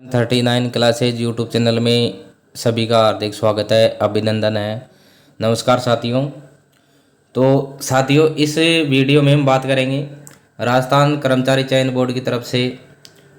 39 classes YouTube channel में सभी का हार्दिक स्वागत है, अभिनंदन है। नमस्कार साथियों। तो साथियों, इस वीडियो में हम बात करेंगे राजस्थान कर्मचारी चयन बोर्ड की तरफ से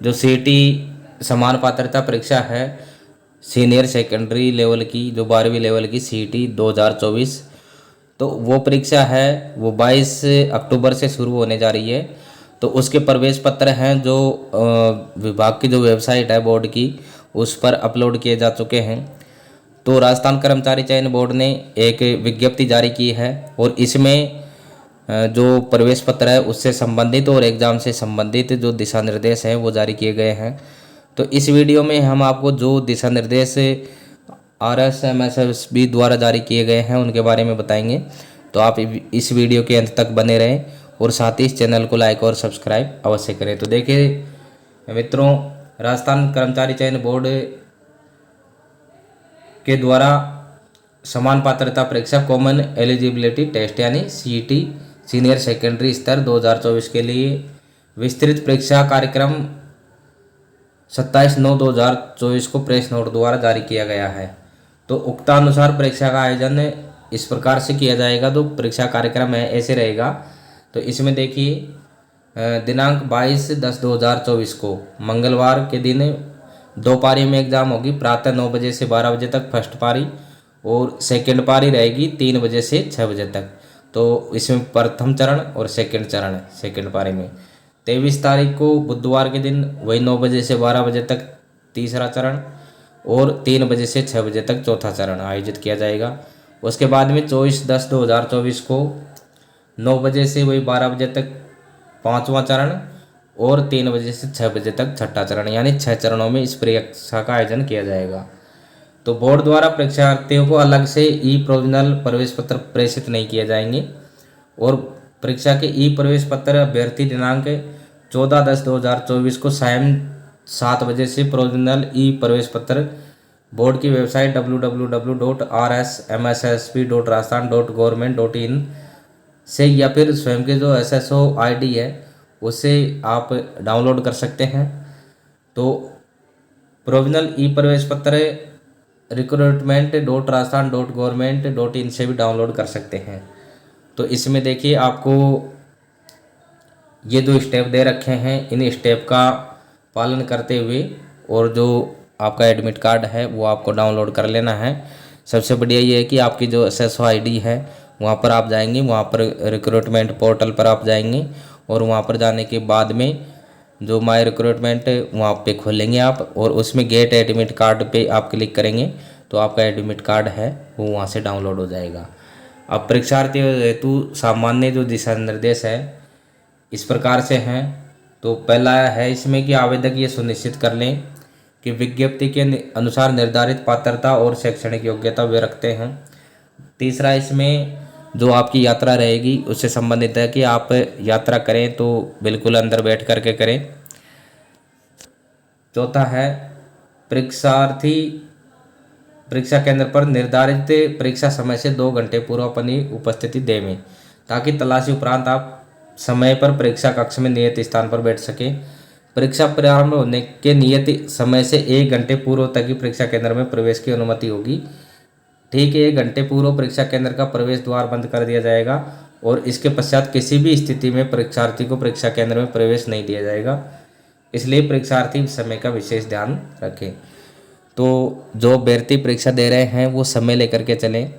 जो सीटी समान पात्रता परीक्षा है सीनियर सेकेंडरी लेवल की, जो 12वीं लेवल की सीटी 2024, तो वो परीक्षा है वो 22 अक्टूबर से शुरू होने जा रही है। तो उसके प्रवेश पत्र हैं जो विभाग की जो वेबसाइट है बोर्ड की, उस पर अपलोड किए जा चुके हैं। तो राजस्थान कर्मचारी चयन बोर्ड ने एक विज्ञप्ति जारी की है और इसमें जो प्रवेश पत्र है उससे संबंधित और एग्ज़ाम से संबंधित जो दिशा निर्देश हैं वो जारी किए गए हैं। तो इस वीडियो में हम आपको जो दिशा निर्देश RSMSB द्वारा जारी किए गए हैं उनके बारे में बताएंगे। तो आप इस वीडियो के अंत तक बने रहें और साथ ही इस चैनल को लाइक और सब्सक्राइब अवश्य करें। तो देखिए मित्रों, राजस्थान कर्मचारी चयन बोर्ड के द्वारा समान पात्रता परीक्षा कॉमन एलिजिबिलिटी टेस्ट यानी CET सीनियर सेकेंडरी स्तर 2024 के लिए विस्तृत परीक्षा कार्यक्रम 27/9/2024 को प्रेस नोट द्वारा जारी किया गया है। तो उक्तानुसार परीक्षा का आयोजन इस प्रकार से किया जाएगा। तो परीक्षा कार्यक्रम है ऐसे रहेगा। तो इसमें देखिए दिनांक 22/10/2024 को मंगलवार के दिन 2 पारी में एग्ज़ाम होगी। प्रातः 9 बजे से 12 बजे तक फर्स्ट पारी और सेकंड पारी रहेगी 3 बजे से 6 बजे तक। तो इसमें प्रथम चरण और सेकंड चरण सेकंड पारी में 23 तारीख को बुधवार के दिन वही 9 बजे से 12 बजे तक तीसरा चरण और 3 बजे से 6 बजे तक चौथा चरण आयोजित किया जाएगा। उसके बाद में 24/10/2024 को 9 बजे से वही 12 बजे तक पाँचवा चरण और 3 बजे से 6 बजे तक छठा चरण, यानी 6 चरणों में इस परीक्षा का आयोजन किया जाएगा। तो बोर्ड द्वारा परीक्षार्थियों को अलग से ई प्रोविजनल प्रवेश पत्र प्रेषित नहीं किए जाएंगे और परीक्षा के ई प्रवेश पत्र अभ्यर्थी दिनांक 14/10/2024 को सायं 7 बजे से प्रोविजनल ई प्रवेश पत्र बोर्ड की वेबसाइट www.rsmssb.rajasthan.government.in से या फिर स्वयं के जो SSO ID है उससे आप डाउनलोड कर सकते हैं। तो प्रोविजनल ई प्रवेश पत्र recruitment.rajasthan.government.in से भी डाउनलोड कर सकते हैं। तो इसमें देखिए आपको ये जो स्टेप दे रखे हैं इन स्टेप का पालन करते हुए और जो आपका एडमिट कार्ड है वो आपको डाउनलोड कर लेना है। सबसे बढ़िया ये है कि आपकी जो SSO ID है वहाँ पर आप जाएंगे, वहाँ पर रिक्रूटमेंट पोर्टल पर आप जाएंगे और वहाँ पर जाने के बाद में जो माई रिक्रूटमेंट वहाँ पे खोलेंगे आप और उसमें गेट एडमिट कार्ड पे आप क्लिक करेंगे तो आपका एडमिट कार्ड है वो वहाँ से डाउनलोड हो जाएगा। अब परीक्षार्थियों हेतु सामान्य जो दिशा निर्देश है इस प्रकार से हैं। तो पहला है इसमें कि आवेदक ये सुनिश्चित कर लें कि विज्ञप्ति के अनुसार निर्धारित पात्रता और शैक्षणिक योग्यता वे रखते हैं। तीसरा इसमें जो आपकी यात्रा रहेगी उससे संबंधित है कि आप यात्रा करें तो बिल्कुल अंदर बैठ करके करें। चौथा है परीक्षार्थी परीक्षा केंद्र पर निर्धारित परीक्षा समय से 2 घंटे पूर्व अपनी उपस्थिति दें ताकि तलाशी उपरांत आप समय पर परीक्षा कक्ष में नियत स्थान पर बैठ सकें। परीक्षा प्रारंभ होने के नियत समय से 1 घंटे पूर्व तक ही परीक्षा केंद्र में प्रवेश की अनुमति होगी। ठीक है, 1 घंटे पूर्व परीक्षा केंद्र का प्रवेश द्वार बंद कर दिया जाएगा और इसके पश्चात किसी भी स्थिति में परीक्षार्थी को परीक्षा केंद्र में प्रवेश नहीं दिया जाएगा। इसलिए परीक्षार्थी समय का विशेष ध्यान रखें। तो जो अभ्यर्थी परीक्षा दे रहे हैं वो समय लेकर के चलें,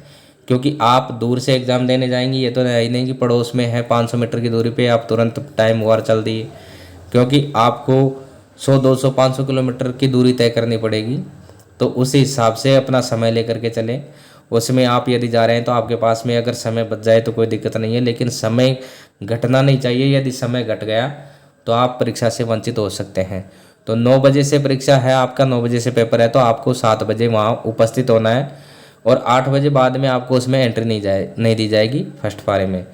क्योंकि आप दूर से एग्ज़ाम देने जाएंगे। ये तो है ही नहीं कि पड़ोस में है 500 मीटर की दूरी पे आप तुरंत टाइम वार चल दिए, क्योंकि आपको 100, 200, 500 किलोमीटर की दूरी तय करनी पड़ेगी। तो उस हिसाब से अपना समय लेकर के चलें। उसमें आप यदि जा रहे हैं तो आपके पास में अगर समय बच जाए तो कोई दिक्कत नहीं है, लेकिन समय घटना नहीं चाहिए। यदि समय घट गया तो आप परीक्षा से वंचित हो सकते हैं। तो 9 बजे से परीक्षा है आपका, 9 बजे से पेपर है, तो आपको 7 बजे वहाँ उपस्थित होना है और 8 बजे बाद में आपको उसमें एंट्री नहीं दी जाएगी फर्स्ट पारी में।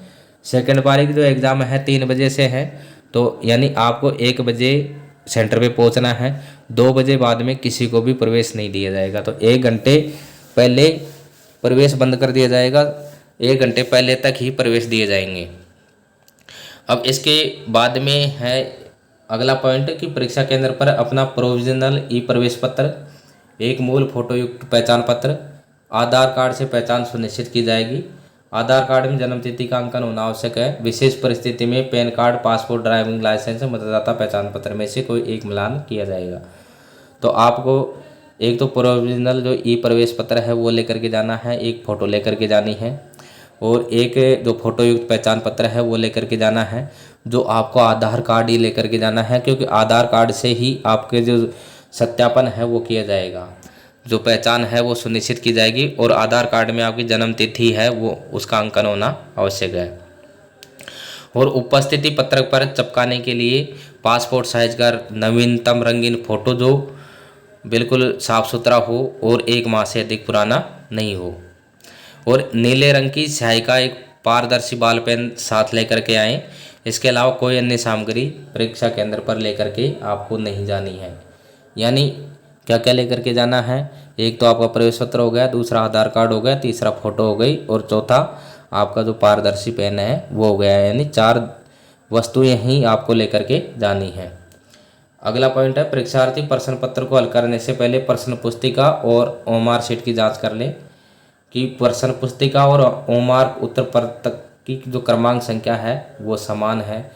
सेकंड पारी की जो एग्ज़ाम है 3 बजे से है, तो यानी आपको 1 बजे सेंटर पे पहुंचना है। 2 बजे बाद में किसी को भी प्रवेश नहीं दिया जाएगा। तो 1 घंटे पहले प्रवेश बंद कर दिया जाएगा, 1 घंटे पहले तक ही प्रवेश दिए जाएंगे। अब इसके बाद में है अगला पॉइंट कि परीक्षा केंद्र पर अपना प्रोविजनल ई प्रवेश पत्र, एक मूल फोटोयुक्त पहचान पत्र, आधार कार्ड से पहचान सुनिश्चित की जाएगी। आधार कार्ड में जन्म तिथि का अंकन होना आवश्यक है। विशेष परिस्थिति में PAN card, passport, driving licence, मतदाता पहचान पत्र में से कोई एक मिलान किया जाएगा। तो आपको एक तो प्रोविजनल जो ई प्रवेश पत्र है वो लेकर के जाना है, एक फ़ोटो लेकर के जानी है, और एक जो फोटोयुक्त पहचान पत्र है वो लेकर के जाना है। जो आपको आधार कार्ड ही लेकर के जाना है, क्योंकि आधार कार्ड से ही आपके जो सत्यापन है वो किया जाएगा, जो पहचान है वो सुनिश्चित की जाएगी, और आधार कार्ड में आपकी जन्म तिथि है वो उसका अंकन होना आवश्यक है। और उपस्थिति पत्रक पर चिपकाने के लिए पासपोर्ट साइज का नवीनतम रंगीन फोटो जो बिल्कुल साफ सुथरा हो और 1 माह से अधिक पुराना नहीं हो। और नीले रंग की स्याही का एक पारदर्शी बॉल पेन साथ लेकर के आएँ। इसके अलावा कोई अन्य सामग्री परीक्षा केंद्र पर लेकर के आपको नहीं जानी है। यानी क्या क्या लेकर के जाना है, एक तो आपका प्रवेश पत्र हो गया, दूसरा आधार कार्ड हो गया, तीसरा फोटो हो गई, और चौथा आपका जो पारदर्शी पेन है वो हो गया। यानी 4 वस्तुएं ही आपको लेकर के जानी है। अगला पॉइंट है परीक्षार्थी प्रश्न पत्र को हल करने से पहले प्रश्न पुस्तिका और ओएमआर शीट की जांच कर ले कि प्रश्न पुस्तिका और ओएमआर उत्तर पत्र की जो क्रमांक संख्या है वो समान है,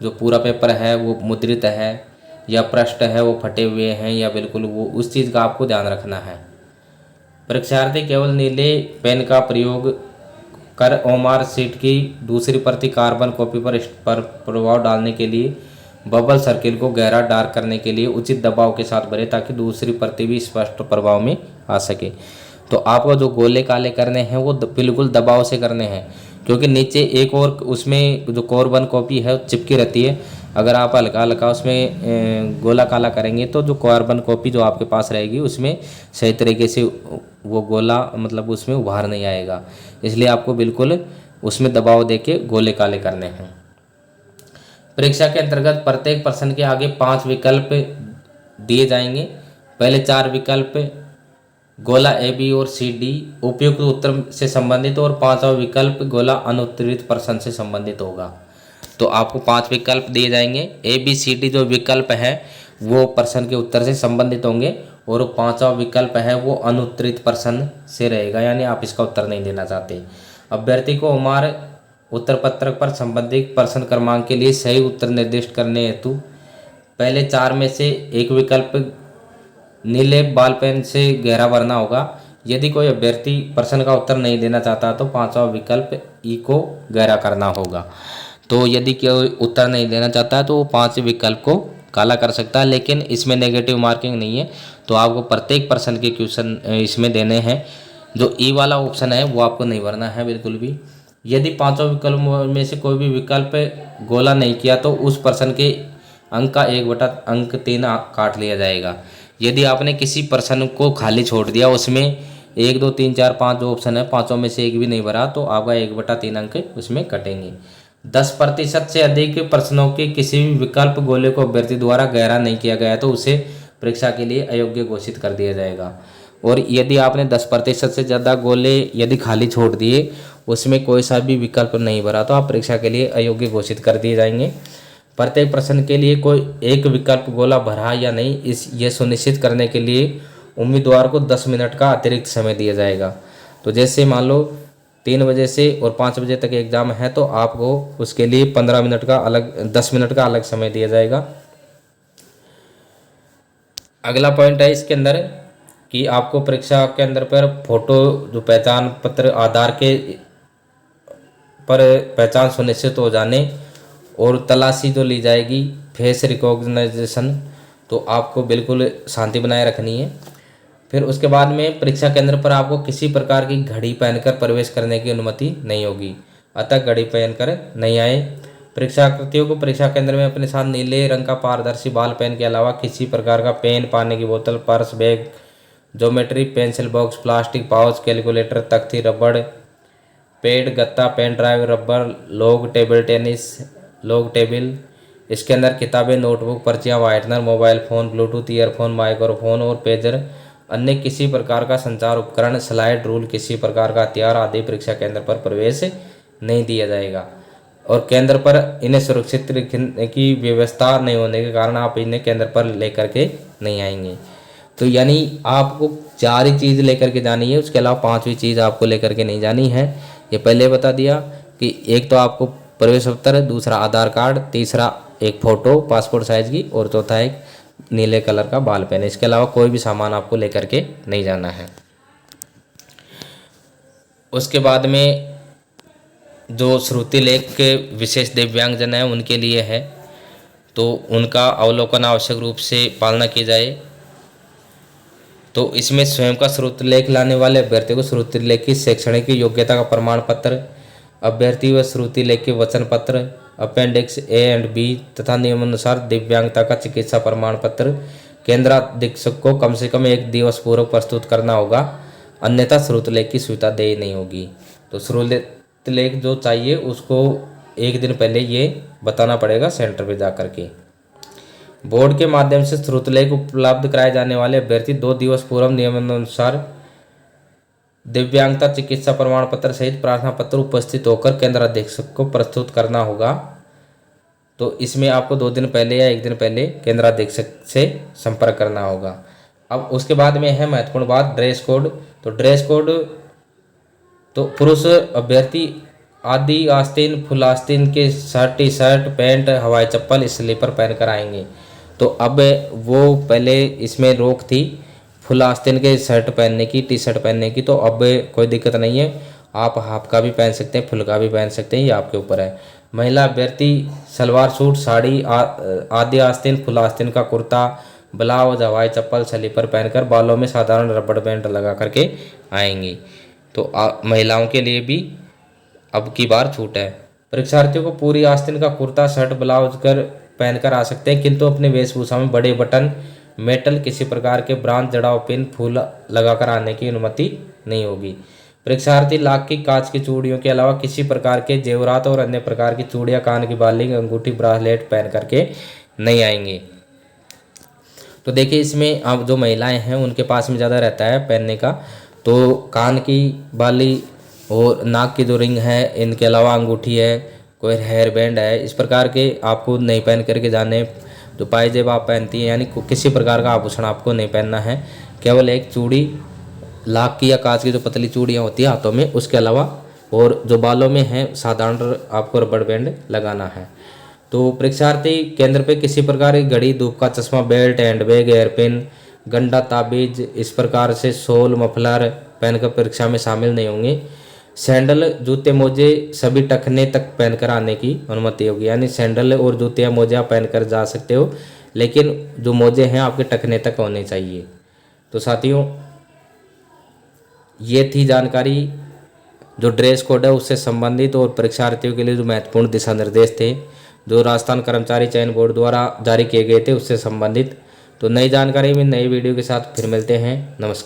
जो पूरा पेपर है वो मुद्रित है या पृष्ठ है वो फटे हुए हैं या बिल्कुल, वो उस चीज़ का आपको ध्यान रखना है। परीक्षार्थी केवल नीले पेन का प्रयोग कर ओएमआर शीट की दूसरी प्रति कार्बन कॉपी पर प्रभाव डालने के लिए बबल सर्किल को गहरा डार्क करने के लिए उचित दबाव के साथ भरे, ताकि दूसरी प्रति भी स्पष्ट प्रभाव में आ सके। तो आपको जो गोले काले करने हैं वो बिल्कुल दबाव से करने हैं, क्योंकि नीचे एक और उसमें जो कार्बन कॉपी है चिपकी रहती है। अगर आप हल्का हल्का उसमें गोला काला करेंगे तो जो कार्बन कॉपी जो आपके पास रहेगी उसमें सही तरीके से वो गोला मतलब उसमें उभार नहीं आएगा। इसलिए आपको बिल्कुल उसमें दबाव देके गोले काले करने हैं। परीक्षा के अंतर्गत प्रत्येक प्रश्न के आगे 5 विकल्प दिए जाएंगे। पहले 4 विकल्प गोला ए, बी और सी, डी उपयुक्त उत्तर से संबंधित, और 5वां विकल्प गोला अनुत्तरित प्रश्न से संबंधित होगा। तो आपको 5 विकल्प दिए जाएंगे। ए, बी, सी, डी जो विकल्प है वो प्रश्न के उत्तर से संबंधित होंगे, और 5वां विकल्प है वो अनुत्तरित प्रश्न से रहेगा, यानी आप इसका उत्तर नहीं देना चाहते। अभ्यर्थी को ओएमआर उत्तर पत्रक पर संबंधित प्रश्न क्रमांक के लिए सही उत्तर निर्दिष्ट करने हेतु पहले 4 में से एक विकल्प नीले बॉल पेन से गहरा भरना होगा। यदि कोई अभ्यर्थी प्रश्न का उत्तर नहीं देना चाहता तो 5वां विकल्प ई को गहरा करना होगा। तो यदि कोई उत्तर नहीं देना चाहता है तो वो 5 विकल्प को काला कर सकता है, लेकिन इसमें नेगेटिव मार्किंग नहीं है। तो आपको प्रत्येक प्रश्न के क्वेश्चन इसमें देने हैं। जो ई वाला ऑप्शन है वो आपको नहीं भरना है बिल्कुल भी। यदि 5 विकल्प में से कोई भी विकल्प गोला नहीं किया तो उस प्रश्न के अंक का 1/3 काट लिया जाएगा। यदि आपने किसी प्रश्न को खाली छोड़ दिया, उसमें 1, 2, 3, 4, 5 जो ऑप्शन है, 5 में से एक भी नहीं भरा, तो आपका 1/3 अंक उसमें कटेंगे। 10% से अधिक प्रश्नों के किसी भी विकल्प गोले को अभ्यर्थी द्वारा गहरा नहीं किया गया तो उसे परीक्षा के लिए अयोग्य घोषित कर दिया जाएगा। और यदि आपने 10% से ज़्यादा गोले यदि खाली छोड़ दिए, उसमें कोई सा भी विकल्प नहीं भरा, तो आप परीक्षा के लिए अयोग्य घोषित कर दिए जाएंगे। प्रत्येक प्रश्न के लिए कोई एक विकल्प गोला भरा या नहीं, ये सुनिश्चित करने के लिए उम्मीदवार को 10 मिनट का अतिरिक्त समय दिया जाएगा। तो जैसे मान लो 3 बजे से और 5 बजे तक एग्ज़ाम है, तो आपको उसके लिए 15 मिनट का अलग 10 मिनट का अलग समय दिया जाएगा। अगला पॉइंट है इसके अंदर कि आपको परीक्षा के अंदर पर फोटो जो पहचान पत्र आधार के पर पहचान सुनिश्चित हो जाने और तलाशी जो ली जाएगी फेस रिकॉग्नाइजेशन, तो आपको बिल्कुल शांति बनाए रखनी है। फिर उसके बाद में परीक्षा केंद्र पर आपको किसी प्रकार की घड़ी पहनकर प्रवेश करने की अनुमति नहीं होगी, अतः घड़ी पहनकर नहीं आए। परीक्षार्थियों को परीक्षा केंद्र में अपने साथ नीले रंग का पारदर्शी बॉल पेन के अलावा किसी प्रकार का पेन, पानी की बोतल, purse, bag, geometry pencil box, plastic pouch, calculator, तख्ती, रबड़, पेड, गत्ता, pen drive, rubber, log table, इसके अंदर किताबें, नोटबुक, पर्चियाँ, whitener, mobile phone, bluetooth earphone, microphone और पेजर, अन्य किसी प्रकार का संचार उपकरण, स्लाइड रूल, किसी प्रकार का हथियार आदि परीक्षा केंद्र पर प्रवेश नहीं दिया जाएगा। और केंद्र पर इन्हें सुरक्षित रखने की व्यवस्था नहीं होने के कारण आप इन्हें केंद्र पर लेकर के नहीं आएंगे। तो यानी आपको 4 ही चीज़ लेकर के जानी है, उसके अलावा 5वीं चीज़ आपको लेकर के नहीं जानी है। ये पहले बता दिया कि एक तो आपको प्रवेश पत्र, दूसरा आधार कार्ड, तीसरा एक फ़ोटो पासपोर्ट साइज़ की, और चौथा एक नीले कलर का बॉल पेन। इसके अलावा कोई भी सामान आपको लेकर के नहीं जाना है। उसके बाद में जो श्रुति लेख के विशेष दिव्यांगजन हैं उनके लिए है, तो उनका अवलोकन आवश्यक रूप से पालना की जाए। तो इसमें स्वयं का श्रुति लेख लाने वाले अभ्यर्थी को श्रुति लेख की शैक्षणिक योग्यता का प्रमाण पत्र, अभ्यर्थी व श्रुति लेख के वचन पत्र, अपेंडिक्स ए एंड बी तथा नियमानुसार दिव्यांगता का चिकित्सा प्रमाण पत्र केंद्राधीक्षक को कम से कम 1 दिवस पूर्व प्रस्तुत करना होगा, अन्यथा श्रुति लेख की सुविधा देय नहीं होगी। तो श्रुति लेख जो चाहिए उसको 1 दिन पहले ये बताना पड़ेगा सेंटर पे जा कर के। बोर्ड के माध्यम से श्रुति लेख उपलब्ध कराए जाने वाले अभ्यर्थी 2 दिवस पूर्व नियमानुसार दिव्यांगता चिकित्सा प्रमाण पत्र सहित प्रार्थना पत्र उपस्थित होकर केंद्राधीक्षक को प्रस्तुत करना होगा। तो इसमें आपको 2 दिन पहले या 1 दिन पहले केंद्राधीक्षक से संपर्क करना होगा। अब उसके बाद में है महत्वपूर्ण बात, ड्रेस कोड। तो ड्रेस कोड तो पुरुष अभ्यर्थी आदि आस्तीन फुल आस्तीन के शर्ट, टी शर्ट, पैंट, हवाई चप्पल, स्लीपर पहन कर आएंगे। तो अब वो पहले इसमें रोक थी फुल आस्तीन के शर्ट पहनने की, टी शर्ट पहनने की, तो अब कोई दिक्कत नहीं है, आप हाफ का भी पहन सकते हैं, फुल का भी पहन सकते हैं, ये आपके ऊपर है। महिला अभ्यर्थी सलवार सूट, साड़ी, आदि आस्तीन, फुल आस्तीन का कुर्ता, ब्लाउज, हवाई चप्पल, स्लीपर पहनकर बालों में साधारण रबड़ बैंड लगा करके आएंगी। तो महिलाओं के लिए भी अब की बार छूट है। परीक्षार्थियों को पूरी आस्तीन का कुर्ता, शर्ट, ब्लाउज पहनकर आ सकते हैं, किंतु अपनी वेशभूषा में बड़े बटन, मेटल, किसी प्रकार के ब्रांच, जड़ाव, पिन, फूल लगाकर आने की अनुमति नहीं होगी। परीक्षार्थी लाख की कांच की चूड़ियों के अलावा किसी प्रकार के जेवरात और अन्य प्रकार की चूड़ियाँ, कान की बाली, अंगूठी, ब्रासलेट पहन करके नहीं आएंगे। तो देखिए इसमें अब जो महिलाएं हैं उनके पास में ज़्यादा रहता है पहनने का, तो कान की बाली और नाक की जो रिंग है, इनके अलावा अंगूठी है, कोई हेयर बैंड है, इस प्रकार के आपको नहीं पहन करके जाने। जो पायजेब आप पहनती हैं, यानी किसी प्रकार का आभूषण आपको नहीं पहनना है, केवल एक चूड़ी, लाख की या कांच की जो पतली चूड़ियाँ होती है हाथों में, उसके अलावा और जो बालों में है साधारण आपको रबड़ बैंड लगाना है। तो परीक्षार्थी केंद्र पे किसी प्रकार की घड़ी, धूप का चश्मा, बेल्ट, हैंडबैग, एयरपिन, गंडा, ताबीज, इस प्रकार से शॉल, मफलर पहनकर परीक्षा में शामिल नहीं होंगे। सैंडल, जूते, मोजे सभी टखने तक पहनकर आने की अनुमति होगी, यानी सैंडल और जूते या मोजे आप पहनकर जा सकते हो, लेकिन जो मोजे हैं आपके टखने तक होने चाहिए। तो साथियों ये थी जानकारी जो ड्रेस कोड है उससे संबंधित और परीक्षार्थियों के लिए जो महत्वपूर्ण दिशा निर्देश थे जो राजस्थान कर्मचारी चयन बोर्ड द्वारा जारी किए गए थे उससे संबंधित। तो नई जानकारी में नई वीडियो के साथ फिर मिलते हैं। नमस्कार।